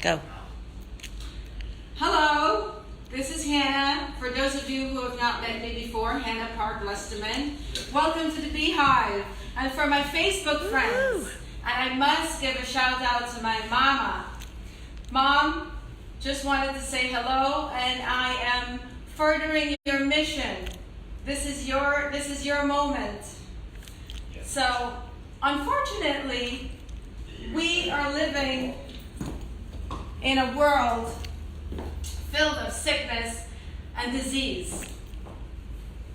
Go. Hello, this is Hannah. For those of you who have not met me before, Hannah Park Lusterman. Welcome to the Beehive. And for my Facebook friends, and I must give a shout out to my mama. Mom, just wanted to say hello, and I am furthering your mission. This is your moment. So, unfortunately, we are living in a world filled of sickness and disease.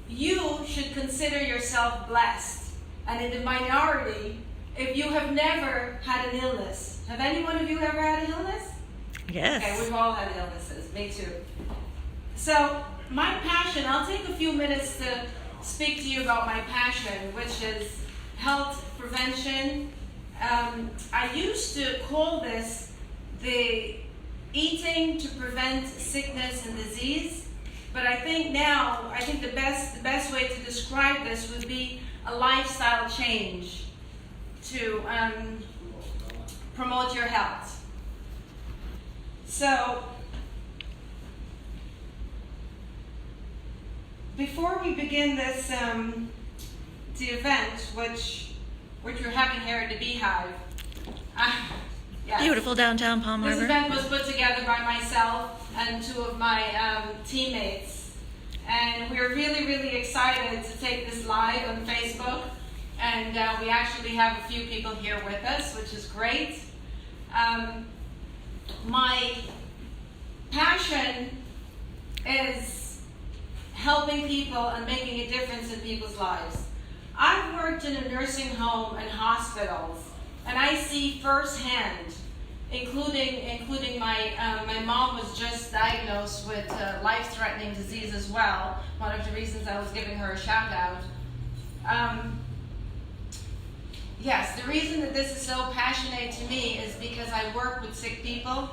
You should consider yourself blessed and in the minority if you have never had an illness. Have any one of you ever had an illness? Yes. Okay, we've all had illnesses. Me too. So, my passion, I'll take a few minutes to speak to you about my passion, which is health prevention. I used to call this the eating to prevent sickness and disease, but I think the best way to describe this would be a lifestyle change to promote your health. So, before we begin this the event, which we're having here at the Beehive. Yes. Beautiful downtown Palm Harbor. This event was put together by myself and two of my teammates. And we're really, really excited to take this live on Facebook. And we actually have a few people here with us, which is great. My passion is helping people and making a difference in people's lives. I've worked in a nursing home and hospitals, and I see firsthand, including my mom was just diagnosed with life-threatening disease as well. One of the reasons I was giving her a shout out. Yes, the reason that this is so passionate to me is because I work with sick people,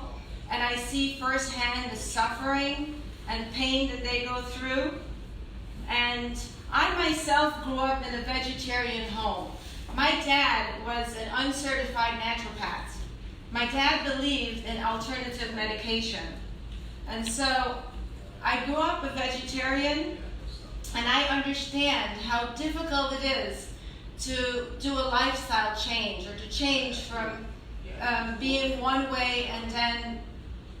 and I see firsthand the suffering and pain that they go through. And I myself grew up in a vegetarian home. My dad was an uncertified naturopath. My dad believed in alternative medication. And so I grew up a vegetarian, and I understand how difficult it is to do a lifestyle change, or to change from being one way and then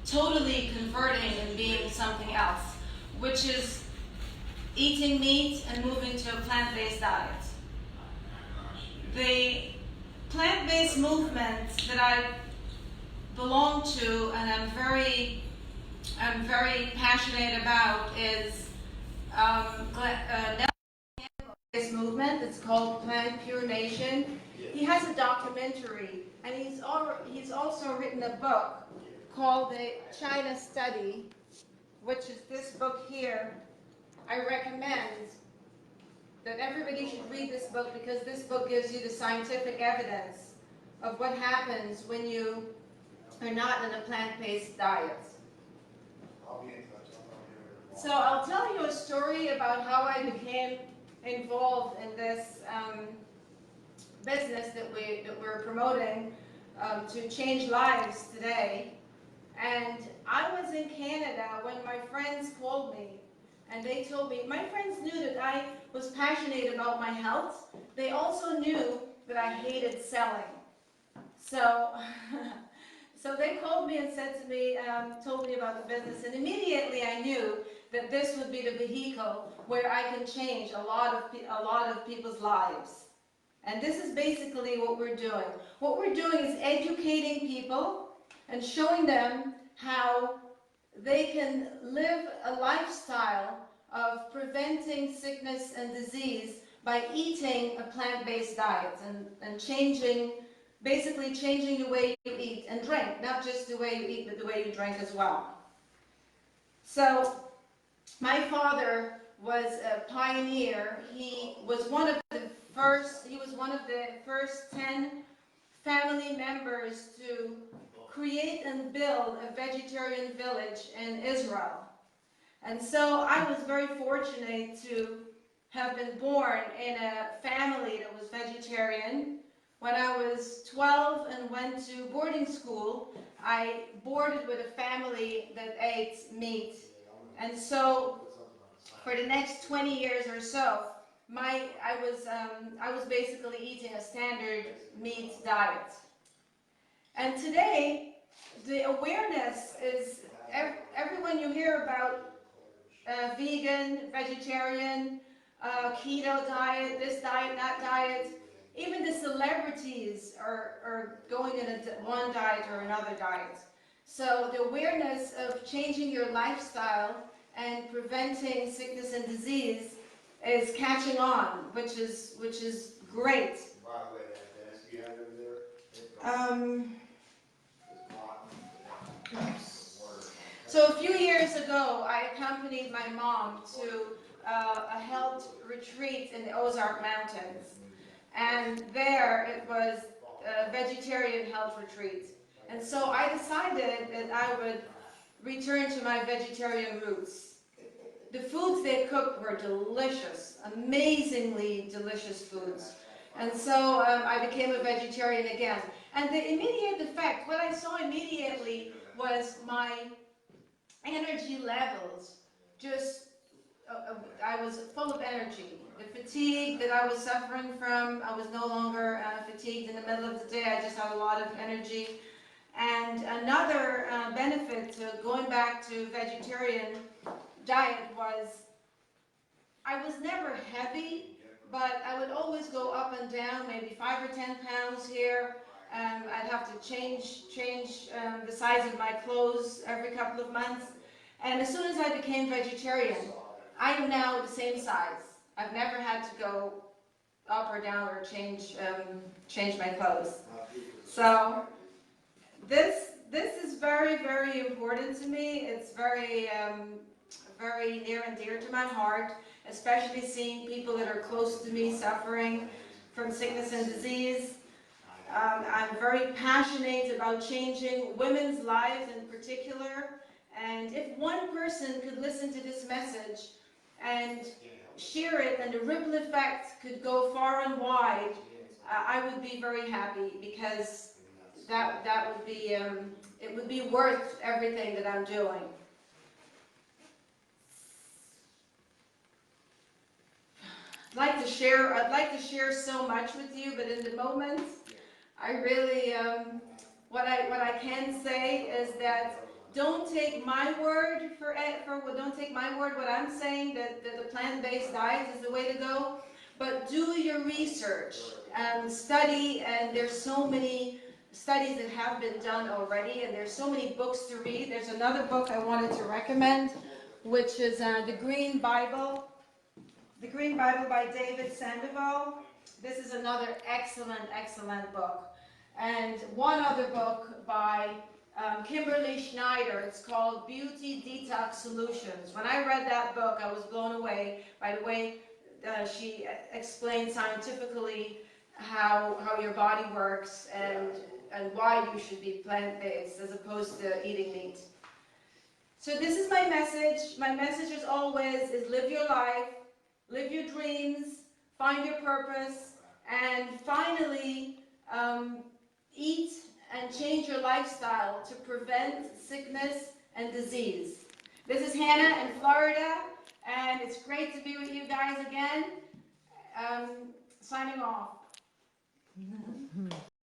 totally converting and being something else, which is eating meat and moving to a plant-based diet. The plant-based movement that I belong to and I'm very passionate about is this movement. It's called Plant Pure Nation. He has a documentary, and he's also written a book called The China Study, which is this book here. I recommend that everybody should read this book, because this book gives you the scientific evidence of what happens when you are not in a plant-based diet. So I'll tell you a story about how I became involved in this business that we're promoting to change lives today. And I was in Canada when my friends called me, and they told me, my friends knew that I was passionate about my health. They also knew that I hated selling. So, so they called me and said to me, told me about the business, and immediately I knew that this would be the vehicle where I can change a lot of people's lives. And this is basically what we're doing. What we're doing is educating people and showing them how they can live a lifestyle of preventing sickness and disease by eating a plant-based diet and basically changing the way you eat and drink. Not just the way you eat, but the way you drink as well. So, my father was a pioneer. He was one of the first 10 family members to create and build a vegetarian village in Israel. And so I was very fortunate to have been born in a family that was vegetarian. When I was 12 and went to boarding school, I boarded with a family that ate meat. And so for the next 20 years or so, I was basically eating a standard meat diet. And today, the awareness is, everyone you hear about vegan, vegetarian, keto diet, this diet, that diet, even the celebrities are going in one diet or another diet. So the awareness of changing your lifestyle and preventing sickness and disease is catching on, which is great. By the way, Dennis, do you have it there? So a few years ago, I accompanied my mom to a health retreat in the Ozark Mountains. And there it was a vegetarian health retreat. And so I decided that I would return to my vegetarian roots. The foods they cooked were delicious, amazingly delicious foods. And so I became a vegetarian again. And the immediate effect, what I saw immediately was my energy levels. Just, I was full of energy. The fatigue that I was suffering from, I was no longer fatigued in the middle of the day. I just had a lot of energy. And another benefit to going back to vegetarian diet was I was never heavy, but I would always go up and down, maybe 5 or 10 pounds here. I'd have to change the size of my clothes every couple of months. And as soon as I became vegetarian, I am now the same size. I've never had to go up or down or change my clothes. So this is very, very important to me. It's very very near and dear to my heart, especially seeing people that are close to me suffering from sickness and disease. I'm very passionate about changing women's lives in particular. And if one person could listen to this message and share it, and the ripple effect could go far and wide, I would be very happy, because that would be it would be worth everything that I'm doing. I'd like to share so much with you, but in the moment, I really what I can say is that don't take my word don't take my word what I'm saying that the plant-based diet is the way to go, but do your research and study. And there's so many studies that have been done already, and there's so many books to read. There's another book I wanted to recommend, which is The Green Bible by David Sandoval. This is another excellent book. And one other book by Kimberly Schneider. It's called Beauty Detox Solutions. When I read that book, I was blown away by the way she explained scientifically how your body works and why you should be plant-based as opposed to eating meat. So this is my message. My message as always is live your life, live your dreams, find your purpose, and finally eat and change your lifestyle to prevent sickness and disease. This is Hannah in Florida, and it's great to be with you guys again. Signing off.